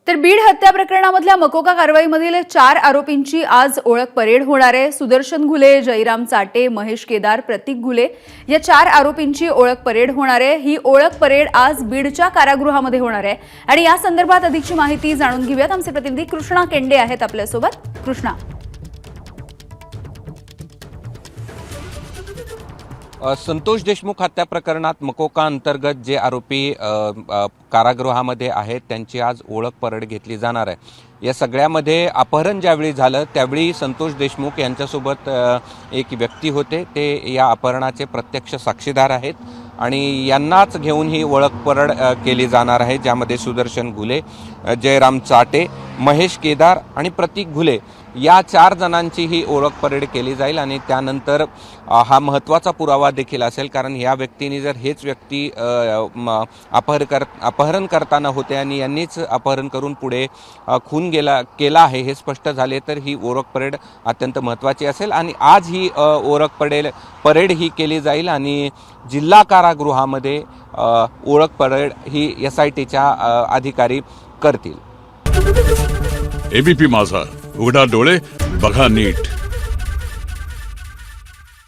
तर बीड हत्या प्रकरणामधल्या मकोका कारवाईमधील 4 आरोपींची आज ओळख परेड होणार आहे। सुदर्शन घुले, जयराम चाटे, महेश केदार, प्रतीक घुले या 4 आरोपींची ओळख परेड होणार आहे। ही ओळख परेड आज बीडच्या कारागृहामध्ये होणार आहे आणि या संदर्भात अधिकची माहिती जाणून घेऊयात। आमचे प्रतिनिधी कृष्णा केंडे आहेत आपल्यासोबत। कृष्णा, संतोष देशमुख हत्या प्रकरणात मकोका अंतर्गत जे आरोपी कारागृहामध्ये आहेत त्यांची आज ओळख परेड घेतली जाणार आहे। या सगळ्यामध्ये अपहरण ज्यावेळी झालं त्यावेळी संतोष देशमुख यांच्यासोबत एक व्यक्ती होते, ते या अपहरणाचे प्रत्यक्ष साक्षीदार आहेत आणि यांनाच घेऊन ही ओळख परेड केली जाणार आहे, ज्यामध्ये सुदर्शन घुले, जयराम चाटे, महेश केदार आणि प्रतीक घुले या 4 जणांची ही ओळख परेड केली जाईल। आणि त्यानंतर हा महत्त्वाचा पुरावा देखील असेल, कारण या व्यक्तीने जर हेच व्यक्ती अपहरण करताना होते आणि यांनीच अपहरण करून पुढे खून केला आहे हे स्पष्ट झाले तर ही ओळख परेड अत्यंत महत्त्वाची असेल। आणि आज ही ओळख परेड ही केली जाईल आणि जिल्हा कारागृहामध्ये ओळख परेड ही SITच्या अधिकारी करतील। एबीपी माझा, उघडा डोळे बघा नीट।